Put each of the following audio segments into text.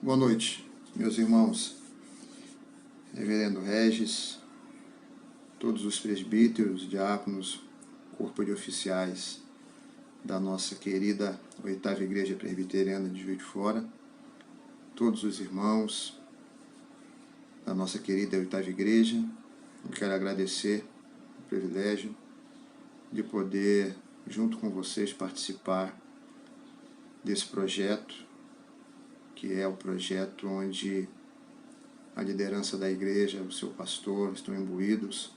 Boa noite, meus irmãos, Reverendo Regis, todos os presbíteros, diáconos, corpo de oficiais da nossa querida Oitava Igreja Presbiteriana de Juiz de Fora, todos os irmãos da nossa querida Oitava Igreja. Eu quero agradecer o privilégio de poder, junto com vocês, participar desse projeto, que é o projeto onde a liderança da igreja, o seu pastor, estão imbuídos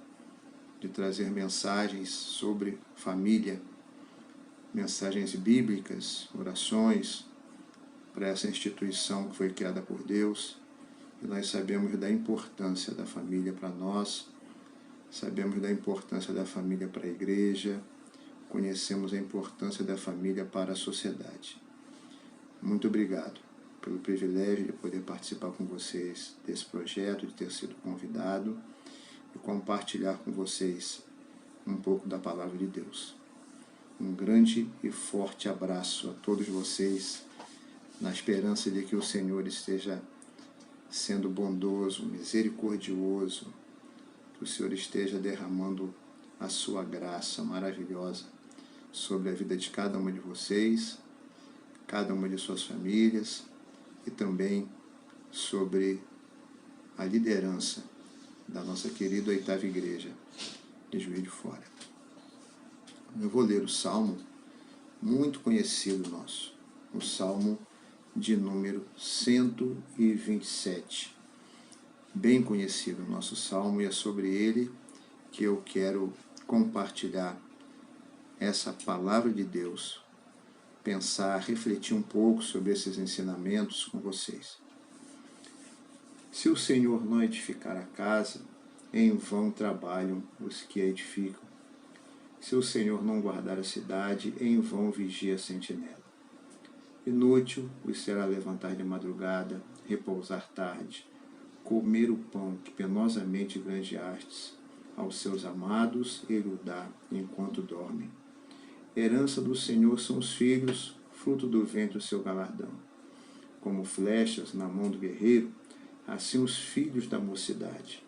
de trazer mensagens sobre família, mensagens bíblicas, orações para essa instituição que foi criada por Deus. E nós sabemos da importância da família para nós, sabemos da importância da família para a igreja, conhecemos a importância da família para a sociedade. Muito obrigado pelo privilégio de poder participar com vocês desse projeto, de ter sido convidado e compartilhar com vocês um pouco da palavra de Deus. Um grande e forte abraço a todos vocês, na esperança de que o Senhor esteja sendo bondoso, misericordioso, que o Senhor esteja derramando a sua graça maravilhosa sobre a vida de cada uma de vocês, cada uma de suas famílias, e também sobre a liderança da nossa querida Oitava Igreja de Juiz de Fora. Eu vou ler o Salmo muito conhecido nosso, o Salmo de número 127. Bem conhecido o nosso Salmo, e é sobre ele que eu quero compartilhar essa palavra de Deus, pensar, refletir um pouco sobre esses ensinamentos com vocês. Se o Senhor não edificar a casa, em vão trabalham os que a edificam. Se o Senhor não guardar a cidade, em vão vigia a sentinela. Inútil os será levantar de madrugada, repousar tarde, comer o pão que penosamente granjeastes, aos seus amados ele o dá enquanto dormem. Herança do Senhor são os filhos, fruto do ventre o seu galardão. Como flechas na mão do guerreiro, assim os filhos da mocidade.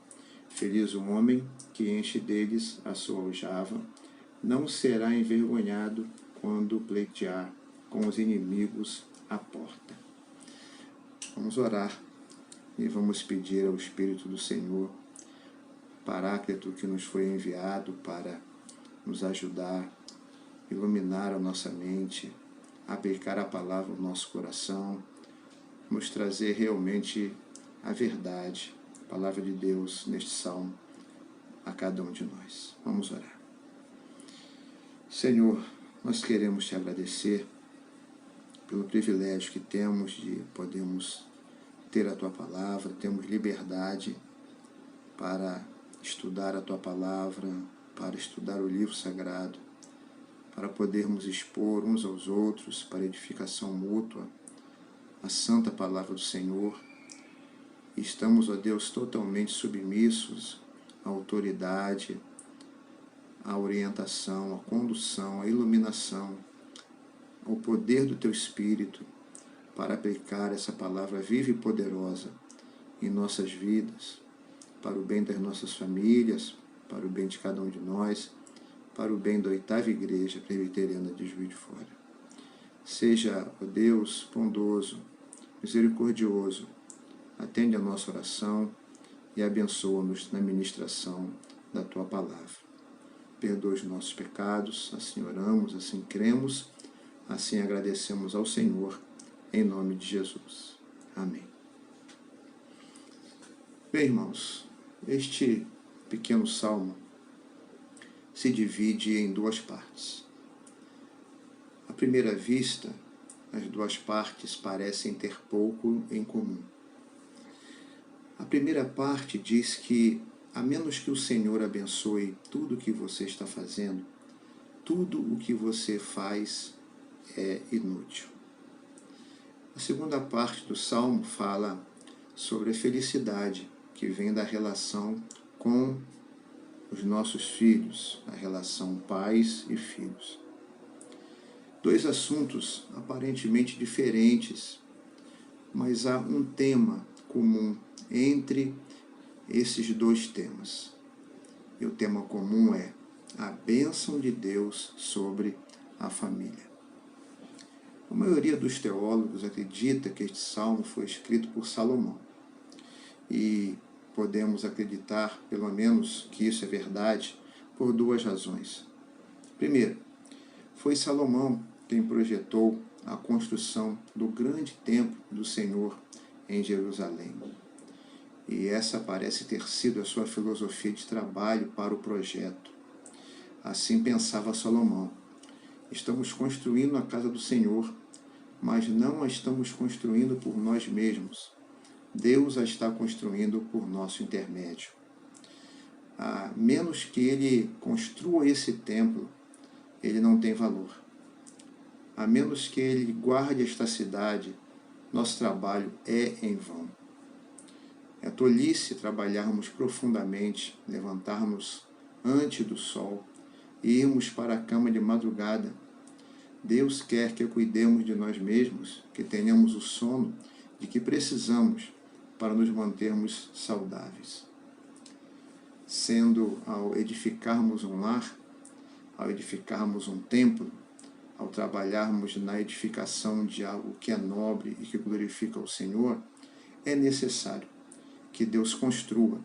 Feliz o homem que enche deles a sua aljava, não será envergonhado quando pleitear com os inimigos à porta. Vamos orar e vamos pedir ao Espírito do Senhor, Paráclito, que nos foi enviado para nos ajudar, iluminar a nossa mente, aplicar a palavra no nosso coração, nos trazer realmente a verdade, a palavra de Deus neste salmo a cada um de nós. Vamos orar. Senhor, nós queremos te agradecer pelo privilégio que temos de podermos ter a tua palavra, temos liberdade para estudar a tua palavra, para estudar o livro sagrado, para podermos expor uns aos outros, para edificação mútua, a santa palavra do Senhor. E estamos, ó Deus, totalmente submissos à autoridade, à orientação, à condução, à iluminação, ao poder do Teu Espírito, para aplicar essa palavra viva e poderosa em nossas vidas, para o bem das nossas famílias, para o bem de cada um de nós, para o bem da Oitava Igreja Presbiteriana de Juiz de Fora. Seja, ó Deus, bondoso, misericordioso, atende a nossa oração e abençoa-nos na ministração da Tua palavra. Perdoa os nossos pecados, assim oramos, assim cremos, assim agradecemos ao Senhor, em nome de Jesus. Amém. Bem, irmãos, este pequeno salmo se divide em duas partes. À primeira vista, as duas partes parecem ter pouco em comum. A primeira parte diz que, a menos que o Senhor abençoe tudo o que você está fazendo, tudo o que você faz é inútil. A segunda parte do salmo fala sobre a felicidade que vem da relação com os nossos filhos, a relação pais e filhos. Dois assuntos aparentemente diferentes, mas há um tema comum entre esses dois temas. E o tema comum é a bênção de Deus sobre a família. A maioria dos teólogos acredita que este salmo foi escrito por Salomão. E podemos acreditar, pelo menos, que isso é verdade, por duas razões. Primeiro, foi Salomão quem projetou a construção do grande templo do Senhor em Jerusalém. E essa parece ter sido a sua filosofia de trabalho para o projeto. Assim pensava Salomão. Estamos construindo a casa do Senhor, mas não a estamos construindo por nós mesmos. Deus a está construindo por nosso intermédio. A menos que Ele construa esse templo, ele não tem valor. A menos que Ele guarde esta cidade, nosso trabalho é em vão. É tolice trabalharmos profundamente, levantarmos antes do sol e irmos para a cama de madrugada. Deus quer que cuidemos de nós mesmos, que tenhamos o sono de que precisamos para nos mantermos saudáveis. Sendo ao edificarmos um lar, ao edificarmos um templo, ao trabalharmos na edificação de algo que é nobre e que glorifica o Senhor, é necessário que Deus construa,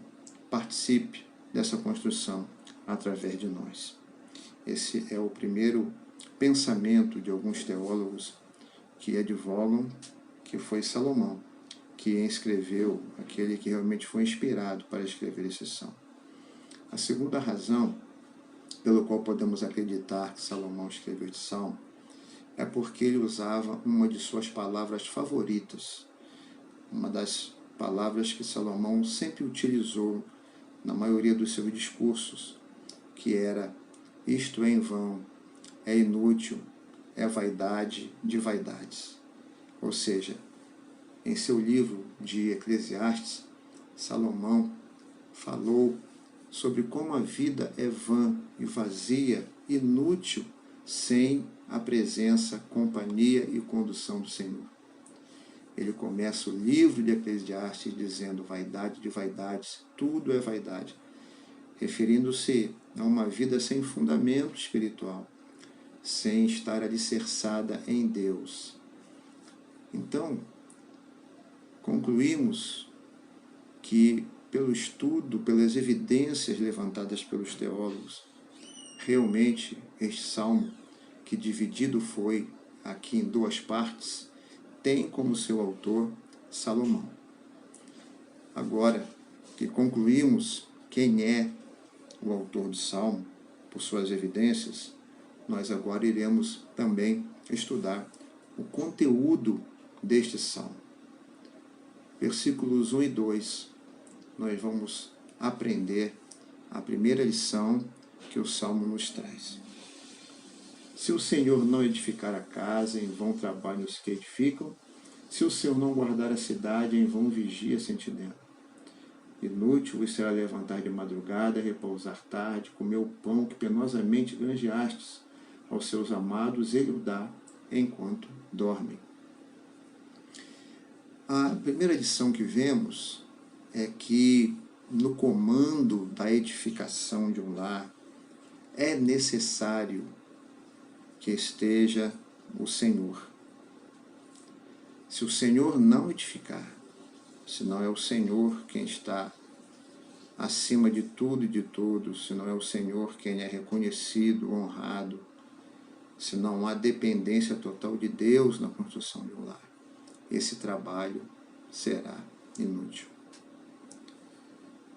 participe dessa construção através de nós. Esse é o primeiro pensamento de alguns teólogos que advogam que foi Salomão que escreveu, aquele que realmente foi inspirado para escrever esse salmo. A segunda razão pelo qual podemos acreditar que Salomão escreveu esse salmo é porque ele usava uma de suas palavras favoritas, uma das palavras que Salomão sempre utilizou na maioria dos seus discursos, que era: isto é em vão, é inútil, é vaidade de vaidades. Ou seja, em seu livro de Eclesiastes, Salomão falou sobre como a vida é vã e vazia, inútil, sem a presença, companhia e condução do Senhor. Ele começa o livro de Eclesiastes dizendo: vaidade de vaidades, tudo é vaidade, referindo-se a uma vida sem fundamento espiritual, sem estar alicerçada em Deus. Então, concluímos que, pelo estudo, pelas evidências levantadas pelos teólogos, realmente este salmo, que dividido foi aqui em duas partes, tem como seu autor Salomão. Agora que concluímos quem é o autor do salmo, por suas evidências, nós agora iremos também estudar o conteúdo deste salmo. Versículos 1 e 2, nós vamos aprender a primeira lição que o salmo nos traz. Se o Senhor não edificar a casa, em vão trabalham os que edificam. Se o Senhor não guardar a cidade, em vão vigia a sentinela. Inútil vos será levantar de madrugada, repousar tarde, comer o pão que penosamente granjeastes. Aos seus amados ele o dá, enquanto dormem. A primeira lição que vemos é que no comando da edificação de um lar é necessário que esteja o Senhor. Se o Senhor não edificar, se não é o Senhor quem está acima de tudo e de todos, se não é o Senhor quem é reconhecido, honrado, se não há dependência total de Deus na construção de um lar, esse trabalho será inútil.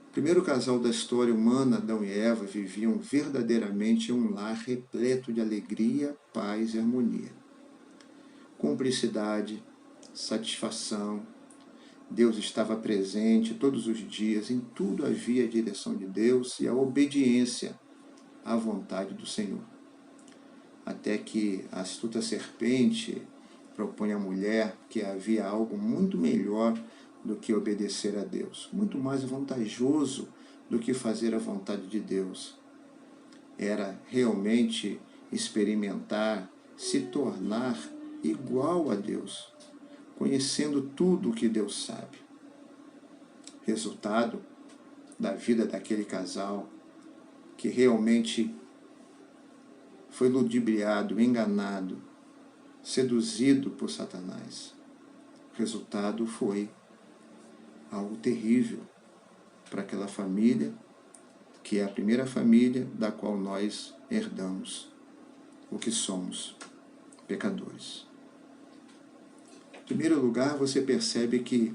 O primeiro casal da história humana, Adão e Eva, viviam verdadeiramente em um lar repleto de alegria, paz e harmonia. Cumplicidade, satisfação. Deus estava presente todos os dias, em tudo havia a direção de Deus e a obediência à vontade do Senhor. Até que a astuta serpente propõe à mulher que havia algo muito melhor do que obedecer a Deus, muito mais vantajoso do que fazer a vontade de Deus. Era realmente experimentar, se tornar igual a Deus, conhecendo tudo o que Deus sabe. Resultado da vida daquele casal que realmente foi ludibriado, enganado, seduzido por Satanás. O resultado foi algo terrível para aquela família, que é a primeira família da qual nós herdamos o que somos, pecadores. Em primeiro lugar, você percebe que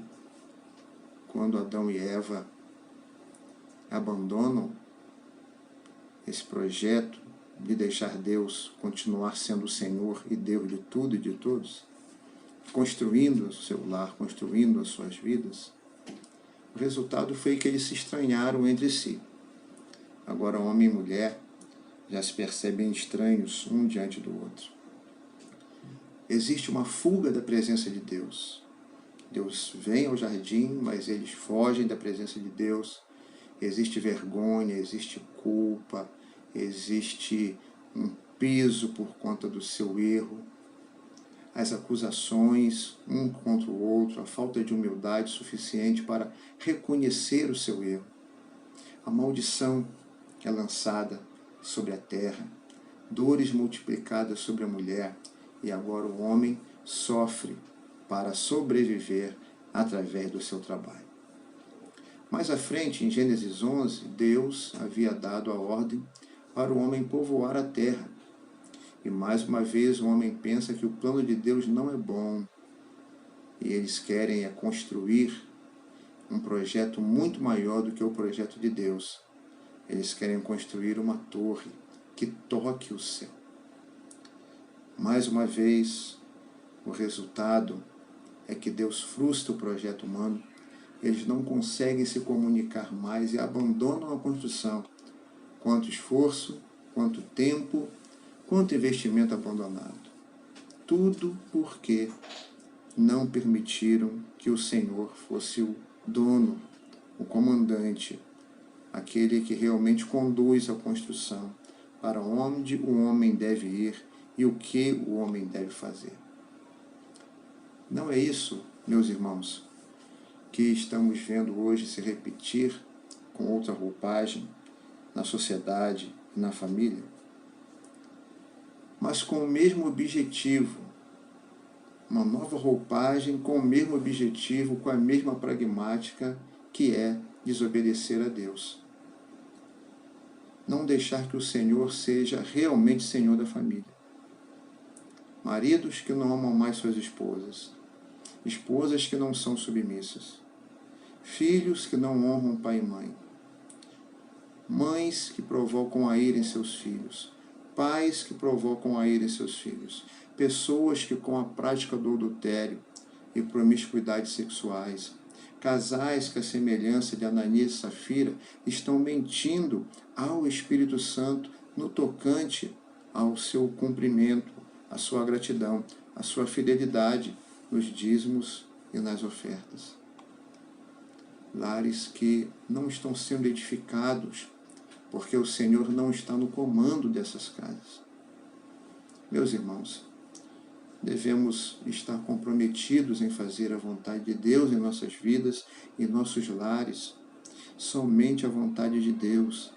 quando Adão e Eva abandonam esse projeto de deixar Deus continuar sendo o Senhor e Deus de tudo e de todos, construindo o seu lar, construindo as suas vidas, o resultado foi que eles se estranharam entre si. Agora, homem e mulher já se percebem estranhos um diante do outro. Existe uma fuga da presença de Deus. Deus vem ao jardim, mas eles fogem da presença de Deus. Existe vergonha, existe culpa, existe um peso por conta do seu erro. As acusações um contra o outro, a falta de humildade suficiente para reconhecer o seu erro. A maldição é lançada sobre a terra, dores multiplicadas sobre a mulher, e agora o homem sofre para sobreviver através do seu trabalho. Mais à frente, em Gênesis 11, Deus havia dado a ordem para o homem povoar a terra. E mais uma vez o homem pensa que o plano de Deus não é bom. E eles querem construir um projeto muito maior do que o projeto de Deus. Eles querem construir uma torre que toque o céu. Mais uma vez, o resultado é que Deus frustra o projeto humano. Eles não conseguem se comunicar mais e abandonam a construção. Quanto esforço, quanto tempo, quanto investimento abandonado. Tudo porque não permitiram que o Senhor fosse o dono, o comandante, aquele que realmente conduz a construção, para onde o homem deve ir e o que o homem deve fazer. Não é isso, meus irmãos, que estamos vendo hoje se repetir com outra roupagem na sociedade e na família? Mas com o mesmo objetivo, uma nova roupagem com o mesmo objetivo, com a mesma pragmática, que é desobedecer a Deus. Não deixar que o Senhor seja realmente Senhor da família. Maridos que não amam mais suas esposas, esposas que não são submissas, filhos que não honram pai e mãe, mães que provocam a ira em seus filhos, pais que provocam a ira em seus filhos, pessoas que com a prática do adultério e promiscuidades sexuais, casais que, à semelhança de Ananias e Safira, estão mentindo ao Espírito Santo no tocante ao seu cumprimento, à sua gratidão, à sua fidelidade nos dízimos e nas ofertas. Lares que não estão sendo edificados porque o Senhor não está no comando dessas casas. Meus irmãos, devemos estar comprometidos em fazer a vontade de Deus em nossas vidas, em nossos lares, somente a vontade de Deus.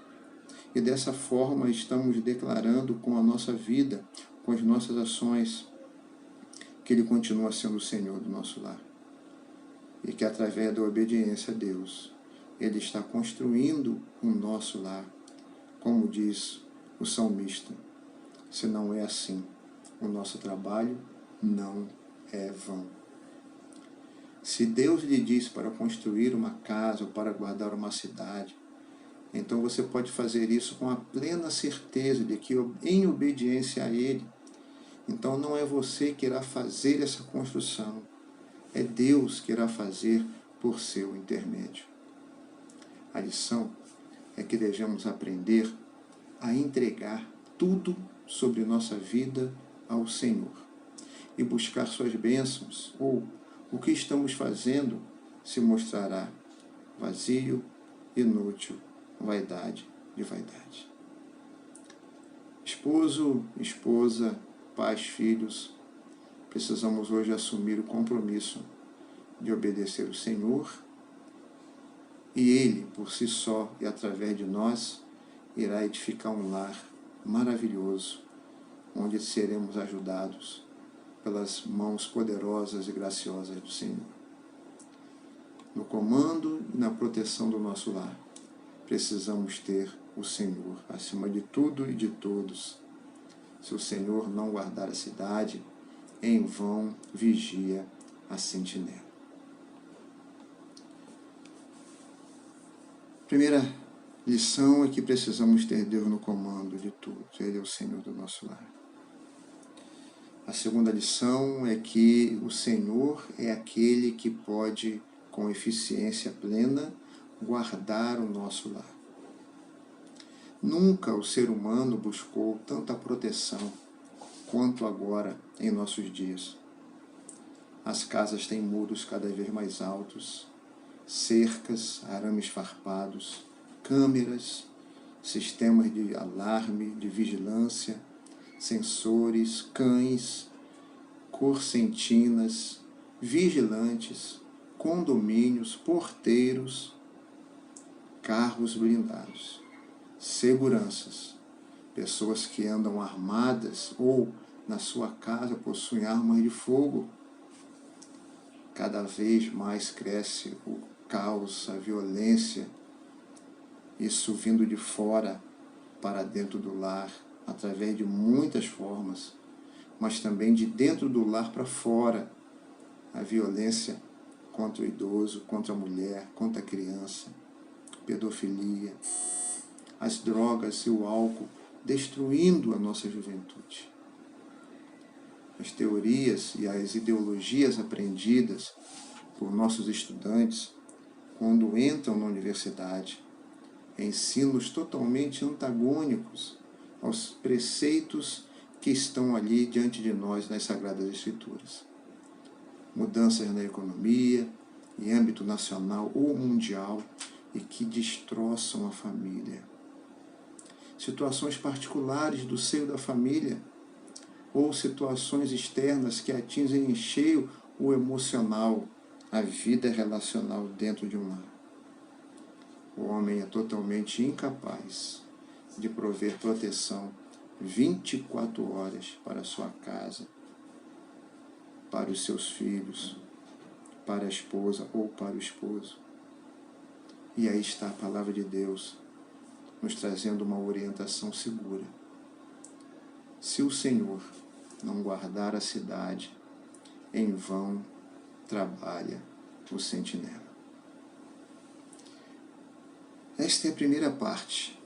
E dessa forma estamos declarando com a nossa vida, com as nossas ações, que Ele continua sendo o Senhor do nosso lar. E que através da obediência a Deus, Ele está construindo o nosso lar. Como diz o salmista, se não é assim, o nosso trabalho não é vão. Se Deus lhe diz para construir uma casa ou para guardar uma cidade, então você pode fazer isso com a plena certeza de que, em obediência a Ele, então não é você que irá fazer essa construção, é Deus que irá fazer por seu intermédio. A lição é que devemos aprender a entregar tudo sobre nossa vida ao Senhor e buscar suas bênçãos, ou o que estamos fazendo se mostrará vazio, inútil, vaidade de vaidade. Esposo, esposa, pais, filhos, precisamos hoje assumir o compromisso de obedecer o Senhor, e Ele, por si só e através de nós, irá edificar um lar maravilhoso, onde seremos ajudados pelas mãos poderosas e graciosas do Senhor. No comando e na proteção do nosso lar, precisamos ter o Senhor acima de tudo e de todos. Se o Senhor não guardar a cidade, em vão vigia a sentinela. Primeira lição é que precisamos ter Deus no comando de tudo. Ele é o Senhor do nosso lar. A segunda lição é que o Senhor é aquele que pode, com eficiência plena, guardar o nosso lar. Nunca o ser humano buscou tanta proteção quanto agora em nossos dias. As casas têm muros cada vez mais altos, cercas, arames farpados, câmeras, sistemas de alarme, de vigilância, sensores, cães, corsentinas, vigilantes, condomínios, porteiros, carros blindados, seguranças, pessoas que andam armadas ou na sua casa possuem armas de fogo. Cada vez mais cresce o caos, a violência, isso vindo de fora para dentro do lar, através de muitas formas, mas também de dentro do lar para fora, a violência contra o idoso, contra a mulher, contra a criança, pedofilia, as drogas e o álcool destruindo a nossa juventude. As teorias e as ideologias aprendidas por nossos estudantes quando entram na universidade, ensinos totalmente antagônicos aos preceitos que estão ali diante de nós nas Sagradas Escrituras. Mudanças na economia, em âmbito nacional ou mundial, e que destroçam a família. Situações particulares do seio da família, ou situações externas que atingem em cheio o emocional, a vida relacional dentro de um lar. O homem é totalmente incapaz de prover proteção 24 horas para a sua casa, para os seus filhos, para a esposa ou para o esposo. E aí está a palavra de Deus nos trazendo uma orientação segura. Se o Senhor não guardar a cidade, em vão trabalha o sentinela. Esta é a primeira parte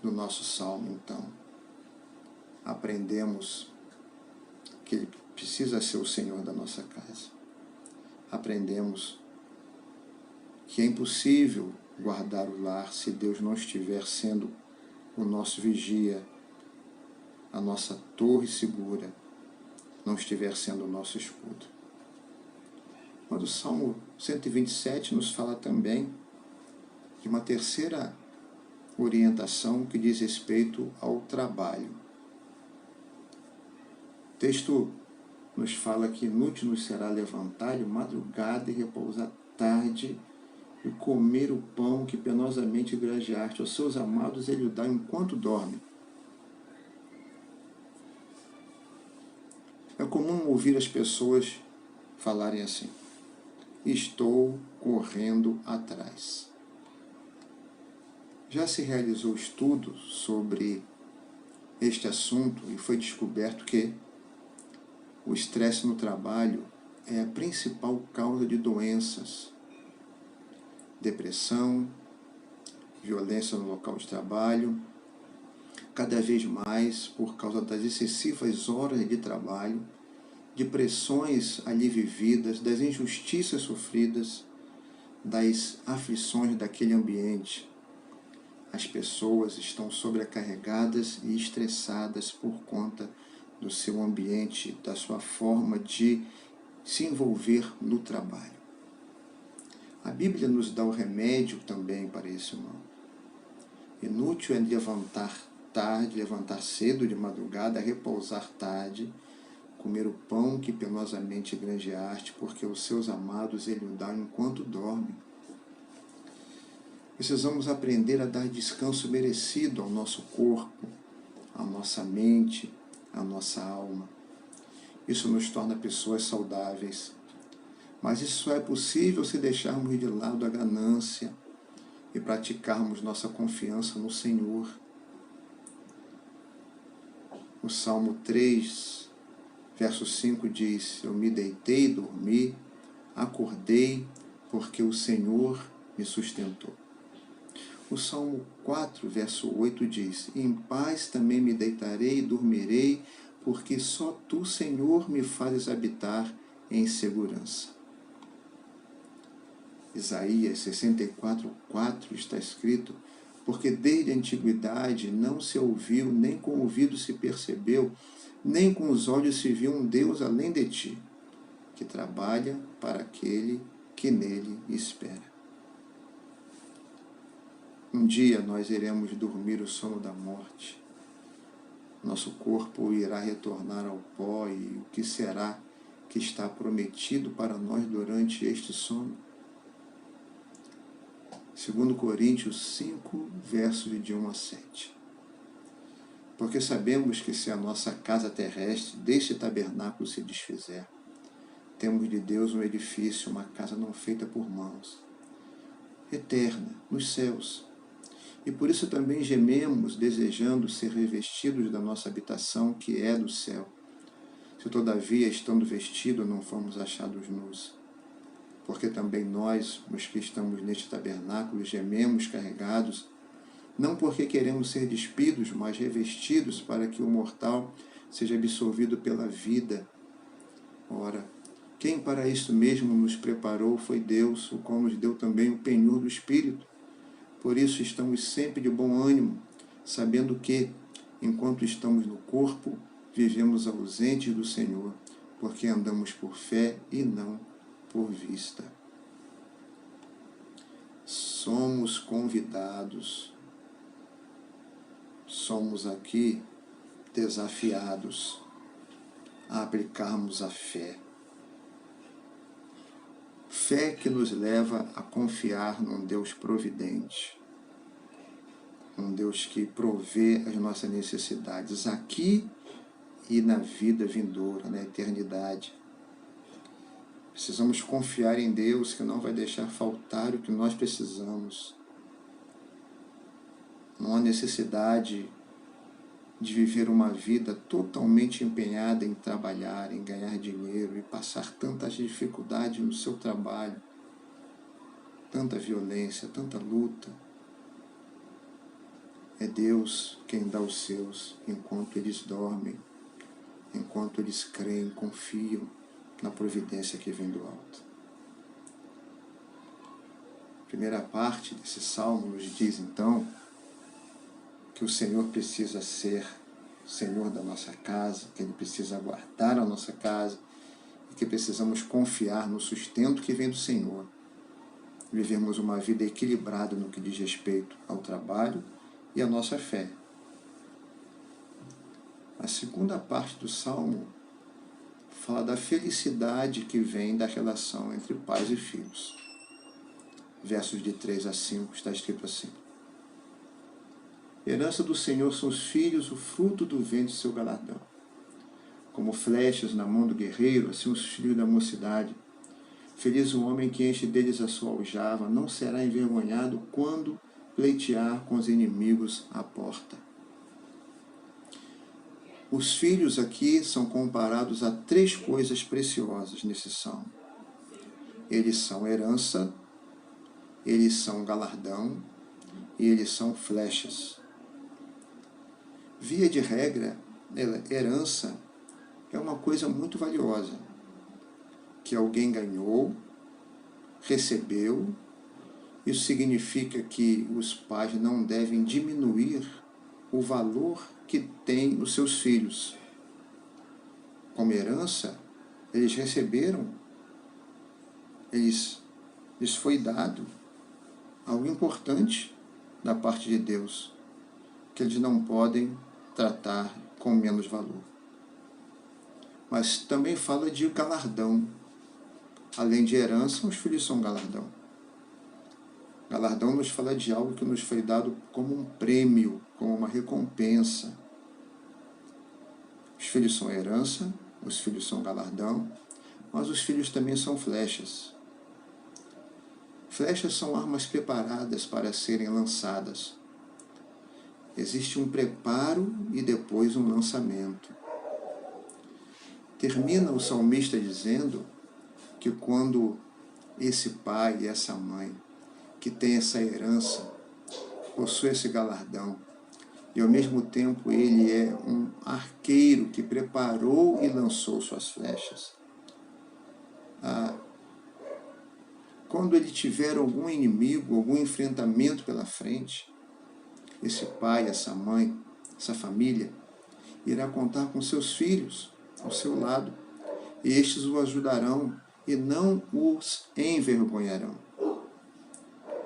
do nosso salmo, então. Aprendemos que Ele precisa ser o Senhor da nossa casa. Aprendemos que é impossível guardar o lar se Deus não estiver sendo o nosso vigia, a nossa torre segura, não estiver sendo o nosso escudo. Mas o Salmo 127 nos fala também de uma terceira orientação que diz respeito ao trabalho. O texto nos fala que inútil nos será levantar de madrugada e repousar tarde e comer o pão que penosamente grajeaste. Aos seus amados ele o dá enquanto dorme. É comum ouvir as pessoas falarem assim: estou correndo atrás. Já se realizou estudo sobre este assunto e foi descoberto que o estresse no trabalho é a principal causa de doenças, depressão, violência no local de trabalho, cada vez mais por causa das excessivas horas de trabalho, de pressões ali vividas, das injustiças sofridas, das aflições daquele ambiente. As pessoas estão sobrecarregadas e estressadas por conta do seu ambiente, da sua forma de se envolver no trabalho. A Bíblia nos dá o remédio também para esse mal. Inútil é levantar tarde, levantar cedo de madrugada, repousar tarde, comer o pão que penosamente granjeaste, porque os seus amados ele o dá enquanto dorme. Precisamos aprender a dar descanso merecido ao nosso corpo, à nossa mente, à nossa alma. Isso nos torna pessoas saudáveis. Mas isso só é possível se deixarmos de lado a ganância e praticarmos nossa confiança no Senhor. O Salmo 3, verso 5 diz: eu me deitei e dormi, acordei, porque o Senhor me sustentou. O Salmo 4, verso 8 diz: em paz também me deitarei e dormirei, porque só tu, Senhor, me fazes habitar em segurança. Isaías 64, 4 está escrito: porque desde a antiguidade não se ouviu, nem com o ouvido se percebeu, nem com os olhos se viu um Deus além de ti, que trabalha para aquele que nele espera. Um dia nós iremos dormir o sono da morte. Nosso corpo irá retornar ao pó, e o que será que está prometido para nós durante este sono? 2 Coríntios 5, versos de 1 a 7. Porque sabemos que se a nossa casa terrestre deste tabernáculo se desfizer, temos de Deus um edifício, uma casa não feita por mãos, eterna, nos céus. E por isso também gememos, desejando ser revestidos da nossa habitação, que é do céu. Se todavia, estando vestidos, não fomos achados nus. Porque também nós, os que estamos neste tabernáculo, gememos carregados, não porque queremos ser despidos, mas revestidos, para que o mortal seja absolvido pela vida. Ora, quem para isso mesmo nos preparou foi Deus, o qual nos deu também o penhor do Espírito. Por isso estamos sempre de bom ânimo, sabendo que, enquanto estamos no corpo, vivemos ausentes do Senhor, porque andamos por fé e não por vista. Somos convidados, somos aqui desafiados a aplicarmos a fé. Fé que nos leva a confiar num Deus providente, um Deus que provê as nossas necessidades aqui e na vida vindoura, na eternidade. Precisamos confiar em Deus, que não vai deixar faltar o que nós precisamos. Não há necessidade de viver uma vida totalmente empenhada em trabalhar, em ganhar dinheiro e passar tantas dificuldades no seu trabalho, tanta violência, tanta luta. É Deus quem dá os seus enquanto eles dormem, enquanto eles creem, confiam na providência que vem do alto. A primeira parte desse salmo nos diz, então, que o Senhor precisa ser o Senhor da nossa casa, que Ele precisa guardar a nossa casa, e que precisamos confiar no sustento que vem do Senhor. Vivemos uma vida equilibrada no que diz respeito ao trabalho e à nossa fé. A segunda parte do salmo fala da felicidade que vem da relação entre pais e filhos. Versos de 3 a 5 está escrito assim: herança do Senhor são os filhos, o fruto do ventre seu galardão. Como flechas na mão do guerreiro, assim os filhos da mocidade. Feliz o homem que enche deles a sua aljava, não será envergonhado quando pleitear com os inimigos à porta. Os filhos aqui são comparados a 3 coisas preciosas nesse salmo. Eles são herança, eles são galardão e eles são flechas. Via de regra, herança é uma coisa muito valiosa, que alguém ganhou, recebeu. Isso significa que os pais não devem diminuir o valor que têm os seus filhos. Como herança, eles receberam, lhes foi dado algo importante da parte de Deus, que eles não podem tratar com menos valor. mas também fala de galardão. Além de herança, os filhos são galardão. Galardão nos fala de algo que nos foi dado como um prêmio, como uma recompensa. Os filhos são herança, os filhos são galardão, mas os filhos também são flechas. Flechas são armas preparadas para serem lançadas. Existe um preparo e depois um lançamento. Termina o salmista dizendo que quando esse pai e essa mãe, que tem essa herança, possui esse galardão, e ao mesmo tempo ele é um arqueiro que preparou e lançou suas flechas. Quando ele tiver algum inimigo, algum enfrentamento pela frente, esse pai, essa mãe, essa família, irá contar com seus filhos ao seu lado, e estes o ajudarão e não os envergonharão.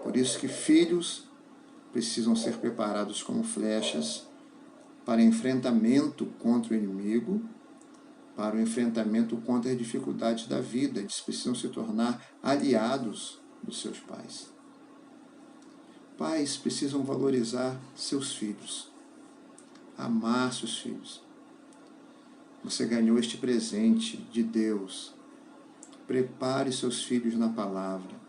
Por isso que filhos precisam ser preparados como flechas para enfrentamento contra o inimigo, para o enfrentamento contra as dificuldades da vida. Eles precisam se tornar aliados dos seus pais. Pais precisam valorizar seus filhos, amar seus filhos. Você ganhou este presente de Deus. Prepare seus filhos na palavra.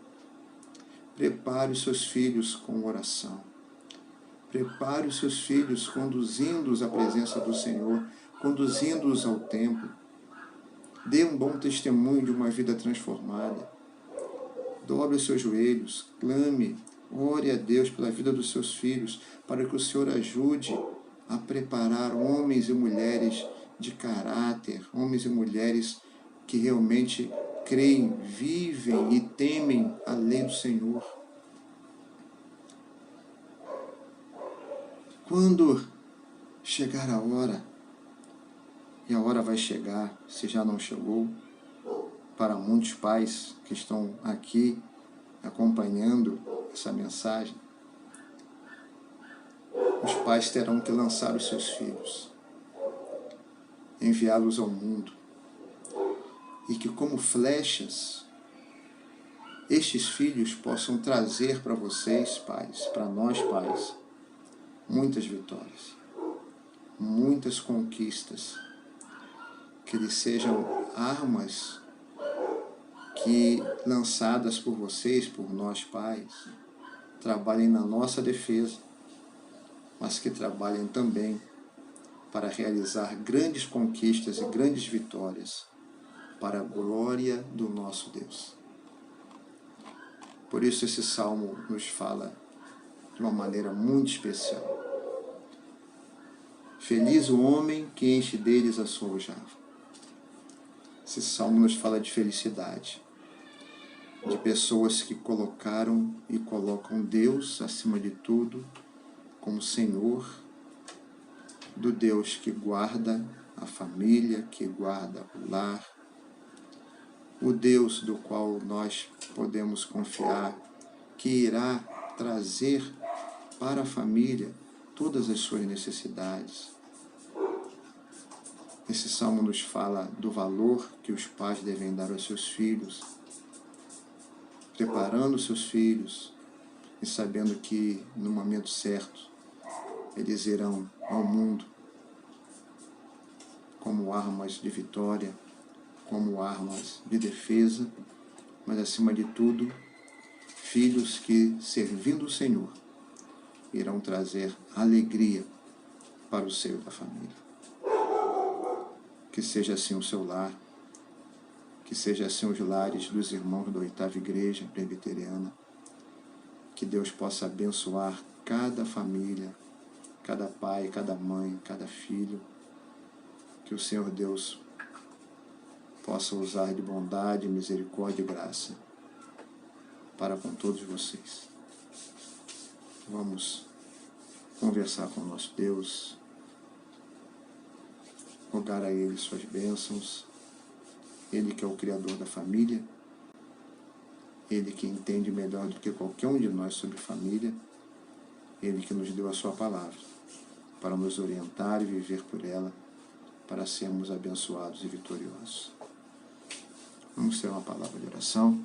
Prepare os seus filhos com oração. Prepare os seus filhos conduzindo-os à presença do Senhor, conduzindo-os ao templo. Dê um bom testemunho de uma vida transformada. Dobre os seus joelhos, clame, ore a Deus pela vida dos seus filhos, para que o Senhor ajude a preparar homens e mulheres de caráter, homens e mulheres que realmente creem, vivem e temem a lei do Senhor. Quando chegar a hora, e a hora vai chegar, se já não chegou, para muitos pais que estão aqui acompanhando essa mensagem, os pais terão que lançar os seus filhos, enviá-los ao mundo, e que como flechas, estes filhos possam trazer para vocês, pais, para nós, pais, muitas vitórias, muitas conquistas, que eles sejam armas que, lançadas por vocês, por nós, pais, trabalhem na nossa defesa, mas que trabalhem também para realizar grandes conquistas e grandes vitórias para a glória do nosso Deus. Por isso esse salmo nos fala de uma maneira muito especial. Feliz o homem que enche deles a sua aljava. Esse salmo nos fala de felicidade, de pessoas que colocaram e colocam Deus acima de tudo, como Senhor, do Deus que guarda a família, que guarda o lar, o Deus do qual nós podemos confiar, que irá trazer para a família todas as suas necessidades. Esse salmo nos fala do valor que os pais devem dar aos seus filhos, preparando os seus filhos e sabendo que no momento certo eles irão ao mundo como armas de vitória, como armas de defesa, mas acima de tudo, filhos que, servindo o Senhor, irão trazer alegria para o seio da família. Que seja assim o seu lar, que seja assim os lares dos irmãos da 8ª Igreja Presbiteriana, que Deus possa abençoar cada família, cada pai, cada mãe, cada filho, que o Senhor Deus possa usar de bondade, misericórdia e graça para com todos vocês. Vamos conversar com o nosso Deus, rogar a Ele suas bênçãos, Ele que é o Criador da família, Ele que entende melhor do que qualquer um de nós sobre família, Ele que nos deu a sua palavra para nos orientar e viver por ela, para sermos abençoados e vitoriosos. Vamos ter uma palavra de oração.